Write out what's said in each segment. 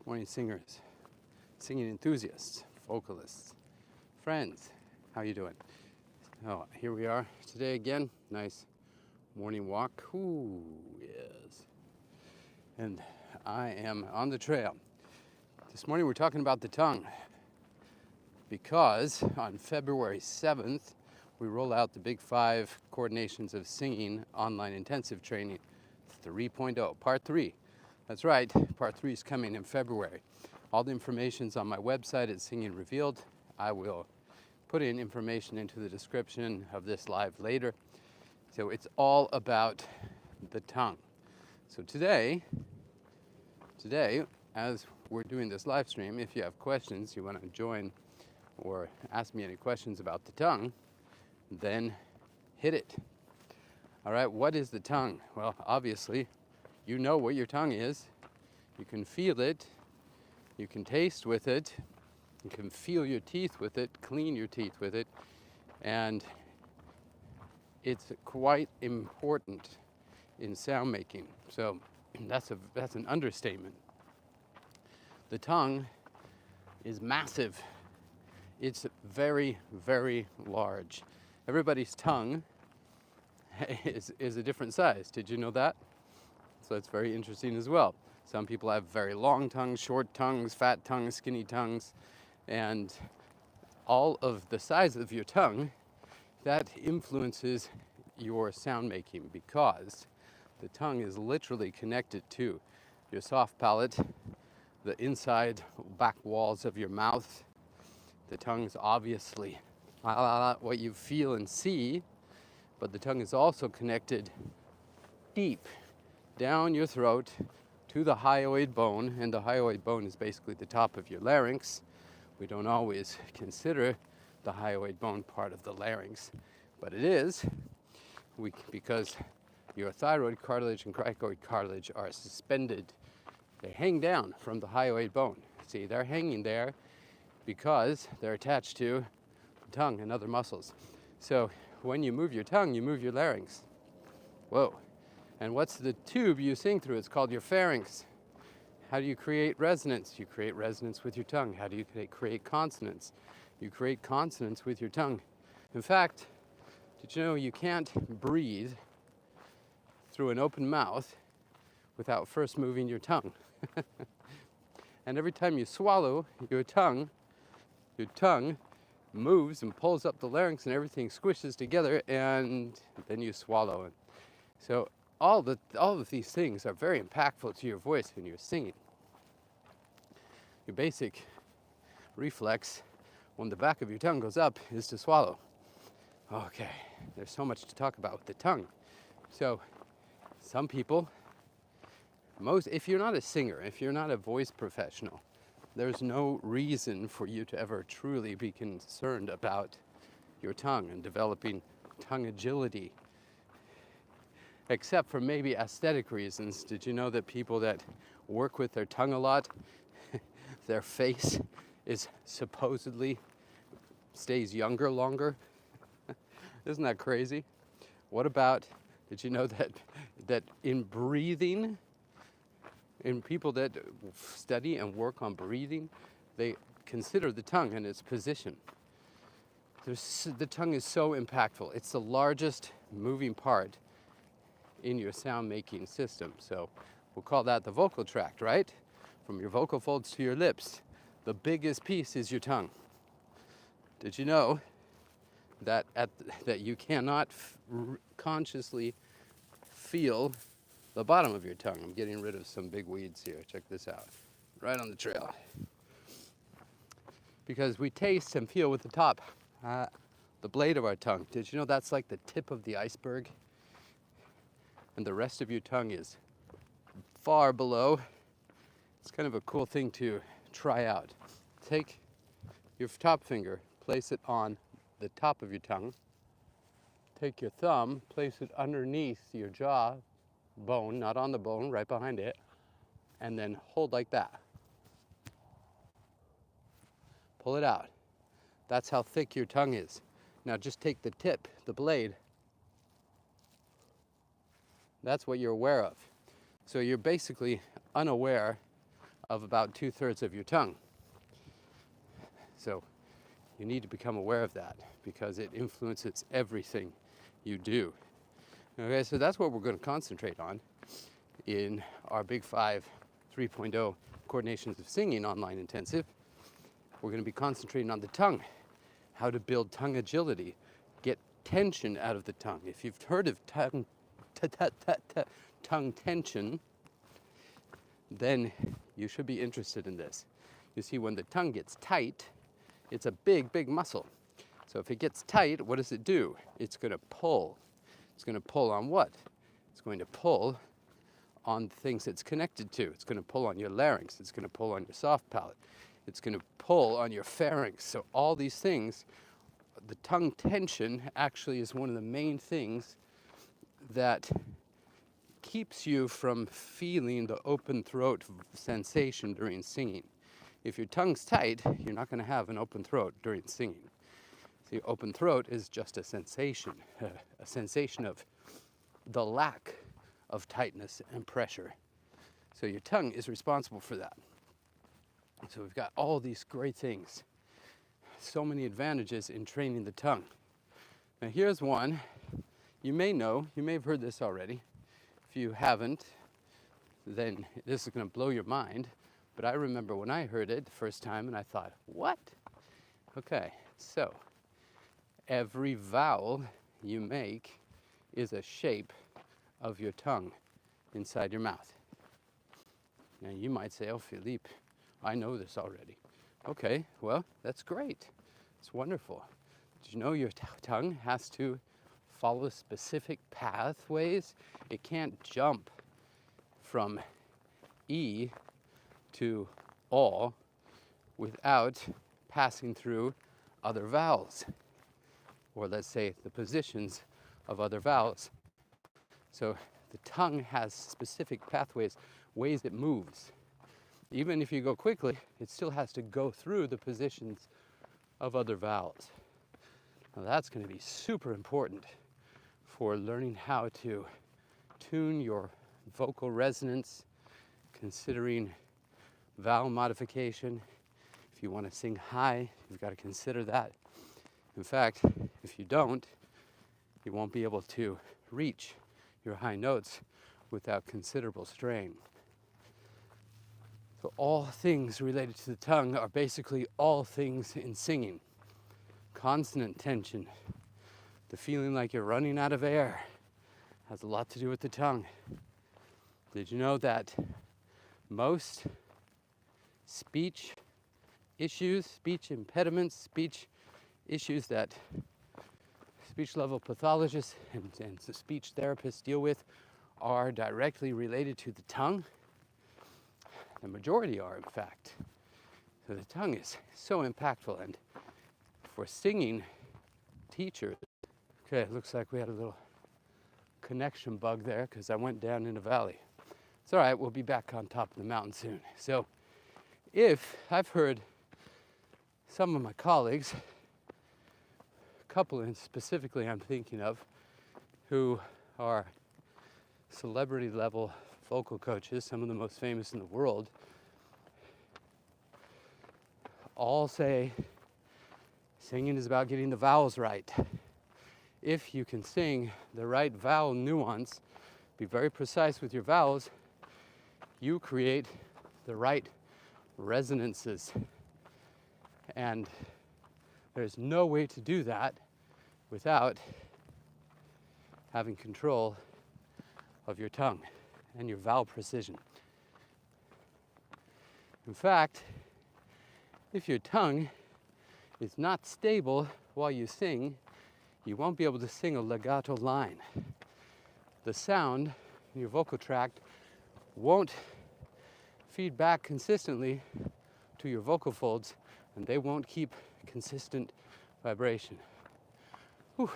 Morning singers, singing enthusiasts, vocalists, friends, how you doing? Oh, here we are today again. Nice morning walk. Ooh, yes. And I am on the trail. This morning we're talking about the tongue because on February 7th we roll out the Big 5 Coordinations of Singing online intensive training 3.0, part 3. That's right, part 3 is coming in February. All the information's on my website at Singing Revealed. I will put in information into the description of this live later. So it's all about the tongue. So today, as we're doing this live stream, if you have questions, you want to join or ask me any questions about the tongue, then hit it. All right, what is the tongue? Well, obviously, you know what your tongue is. You can feel it. You can taste with it. You can feel your teeth with it, clean your teeth with it. And it's quite important in sound making. So that's an understatement. The tongue is massive. It's very, very large. Everybody's tongue is a different size. Did you know that? So it's very interesting as well. Some people have very long tongues, short tongues, fat tongues, skinny tongues, and all of the size of your tongue, that influences your sound making because the tongue is literally connected to your soft palate, the inside back walls of your mouth. The tongue is obviously what you feel and see, but the tongue is also connected deep down your throat to the hyoid bone, and the hyoid bone is basically the top of your larynx. We don't always consider the hyoid bone part of the larynx, but it is because your thyroid cartilage and cricoid cartilage are suspended. They hang down from the hyoid bone. See, they're hanging there because they're attached to the tongue and other muscles. So when you move your tongue, you move your larynx. Whoa. And what's the tube you sing through? It's called your pharynx. How do you create resonance? You create resonance with your tongue. How do you create consonants? You create consonants with your tongue. In fact, did you know you can't breathe through an open mouth without first moving your tongue? And every time you swallow, your tongue moves and pulls up the larynx and everything squishes together, and then you swallow. So all of these things are very impactful to your voice when you're singing. Your basic reflex when the back of your tongue goes up is to swallow. Okay, there's so much to talk about with the tongue. So some people, if you're not a singer, if you're not a voice professional, there's no reason for you to ever truly be concerned about your tongue and developing tongue agility, except for maybe aesthetic reasons. Did you know that people that work with their tongue a lot, their face is supposedly stays younger longer? Isn't that crazy? What about, did you know that in breathing, in people that study and work on breathing, they consider the tongue and its position. The tongue is so impactful. It's the largest moving part in your sound making system. So we'll call that the vocal tract, right? From your vocal folds to your lips. The biggest piece is your tongue. Did you know that you cannot consciously feel the bottom of your tongue? I'm getting rid of some big weeds here. Check this out. Right on the trail. Because we taste and feel with the top, the blade of our tongue. Did you know that's like the tip of the iceberg? And the rest of your tongue is far below. It's kind of a cool thing to try out. Take your top finger, place it on the top of your tongue. Take your thumb, place it underneath your jaw bone, not on the bone, right behind it, and then hold like that. Pull it out. That's how thick your tongue is. Now just take the tip, the blade. That's what you're aware of. So you're basically unaware of about 2/3 of your tongue. So you need to become aware of that because it influences everything you do. Okay, so that's what we're going to concentrate on in our Big Five 3.0 Coordinations of Singing online intensive. We're going to be concentrating on the tongue, how to build tongue agility, get tension out of the tongue. If you've heard of tongue tension, then you should be interested in this. You see, when the tongue gets tight, it's a big, big muscle. So if it gets tight, what does it do? It's going to pull. It's going to pull on what? It's going to pull on things it's connected to. It's going to pull on your larynx. It's going to pull on your soft palate. It's going to pull on your pharynx. So all these things, the tongue tension actually is one of the main things that keeps you from feeling the open throat sensation during singing. If your tongue's tight, you're not going to have an open throat during singing. See, open throat is just a sensation of the lack of tightness and pressure. So your tongue is responsible for that. So we've got all these great things. So many advantages in training the tongue. Now here's one. You may know, you may have heard this already. If you haven't, then this is going to blow your mind. But I remember when I heard it the first time and I thought, what? Okay, so every vowel you make is a shape of your tongue inside your mouth. Now you might say, oh, Philippe, I know this already. Okay, well, that's great. It's wonderful. Did you know your tongue has to follow specific pathways? It can't jump from E to O without passing through other vowels, or let's say the positions of other vowels. So the tongue has specific pathways, ways it moves. Even if you go quickly, it still has to go through the positions of other vowels. Now that's going to be super important for learning how to tune your vocal resonance, considering vowel modification. If you want to sing high, you've got to consider that. In fact, if you don't, you won't be able to reach your high notes without considerable strain. So all things related to the tongue are basically all things in singing. Consonant tension, the feeling like you're running out of air, has a lot to do with the tongue. Did you know that most speech issues, speech impediments, speech issues that speech level pathologists and speech therapists deal with are directly related to the tongue? The majority are, in fact. So the tongue is so impactful, and for singing teachers, okay, it looks like we had a little connection bug there because I went down in a valley. It's all right, we'll be back on top of the mountain soon. So if I've heard some of my colleagues, a couple in specifically I'm thinking of, who are celebrity level vocal coaches, some of the most famous in the world, all say singing is about getting the vowels right. If you can sing the right vowel nuance, be very precise with your vowels, you create the right resonances. And there's no way to do that without having control of your tongue and your vowel precision. In fact, if your tongue is not stable while you sing, you won't be able to sing a legato line. The sound in your vocal tract won't feed back consistently to your vocal folds, and they won't keep consistent vibration. Whew.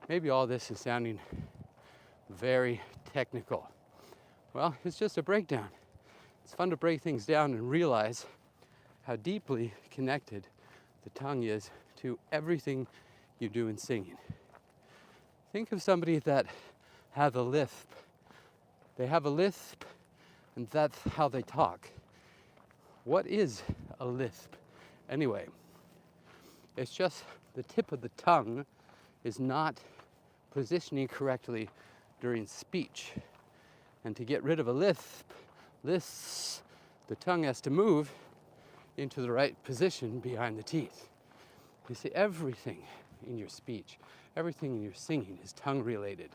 Maybe all this is sounding very technical. Well, it's just a breakdown. It's fun to break things down and realize how deeply connected the tongue is to everything you do in singing. Think of somebody that has a lisp. They have a lisp and that's how they talk. What is a lisp anyway? It's just the tip of the tongue is not positioning correctly during speech. And to get rid of a lisp, the tongue has to move into the right position behind the teeth. You see, everything in your speech, everything in your singing is tongue related.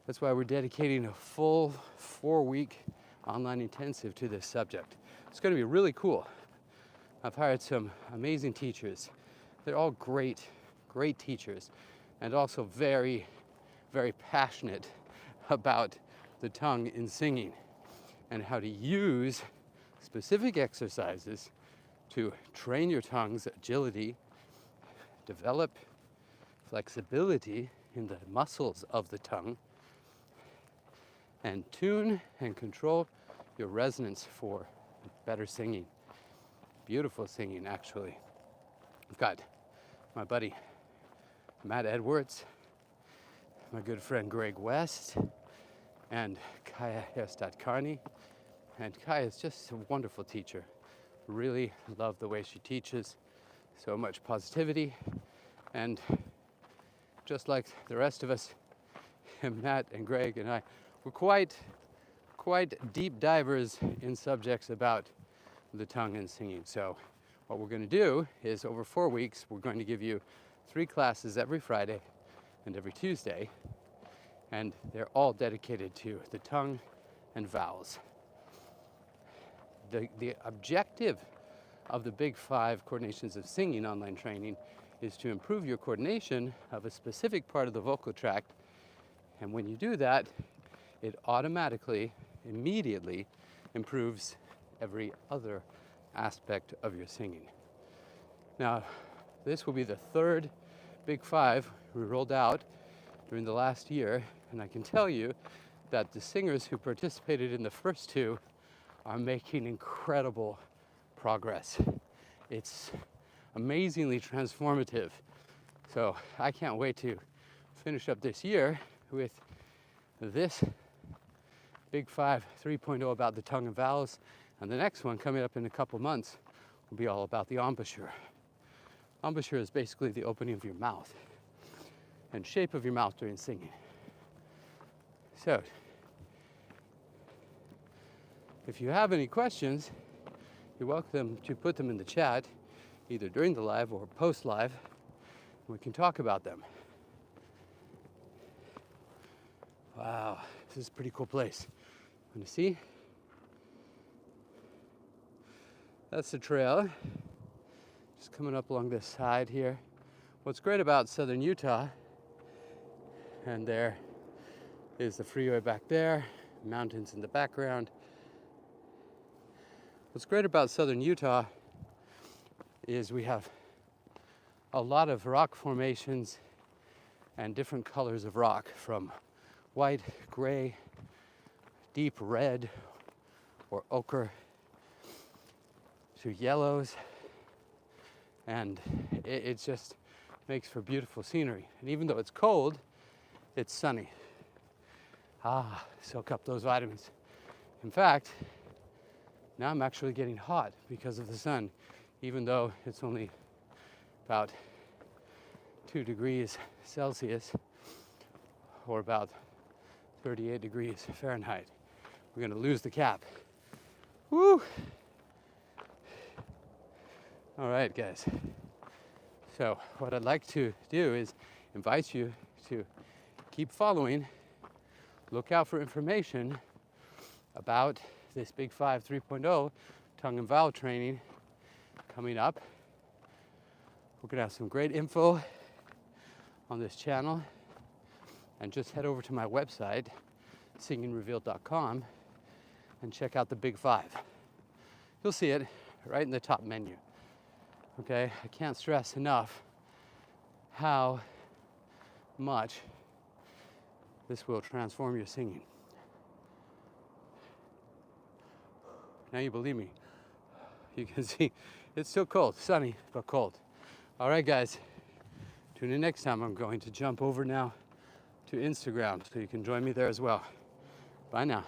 That's why we're dedicating a full 4-week online intensive to this subject. It's going to be really cool. I've hired some amazing teachers. They're all great teachers, and also very, very passionate about the tongue in singing and how to use specific exercises to train your tongue's agility, develop flexibility in the muscles of the tongue, and tune and control your resonance for better singing. Beautiful singing, actually. I've got my buddy Matt Edwards, my good friend Greg West, and Kaya Carney. And Kaya is just a wonderful teacher. Really love the way she teaches. So much positivity. And just like the rest of us, Matt and Greg and I, we're quite deep divers in subjects about the tongue and singing. So what we're going to do is over 4 weeks, we're going to give you 3 classes every Friday and every Tuesday, and they're all dedicated to the tongue and vowels. The objective of the Big 5 Coordinations of Singing online training is to improve your coordination of a specific part of the vocal tract, and when you do that, it automatically, immediately improves every other aspect of your singing. Now, this will be the 3rd Big 5 we rolled out during the last year, and I can tell you that the singers who participated in the first 2 are making incredible progress. It's amazingly transformative. So I can't wait to finish up this year with this Big 5 3.0 about the tongue and vowels, and the next one coming up in a couple months will be all about the embouchure. Embouchure is basically the opening of your mouth and shape of your mouth during singing. So, if you have any questions, you're welcome to put them in the chat, either during the live or post-live, and we can talk about them. Wow, this is a pretty cool place. Want to see? That's the trail, just coming up along this side here. What's great about southern Utah, and there is the freeway back there, mountains in the background. What's great about southern Utah is we have a lot of rock formations and different colors of rock, from white, gray, deep red or ochre to yellows, and it just makes for beautiful scenery. And even though it's cold, it's sunny. Soak up those vitamins. In fact, now I'm actually getting hot because of the sun, even though it's only about 2 degrees Celsius or about 38 degrees Fahrenheit. We're gonna lose the cap. Woo! All right, guys. So what I'd like to do is invite you to keep following, look out for information about this Big 5 3.0 tongue and vowel training coming up. We're gonna have some great info on this channel, and just head over to my website, singingrevealed.com, and check out the Big 5. You'll see it right in the top menu. Okay, I can't stress enough how much this will transform your singing. Now you believe me. You can see it's still cold, sunny, but cold. All right, guys, tune in next time. I'm going to jump over now to Instagram, so you can join me there as well. Bye now.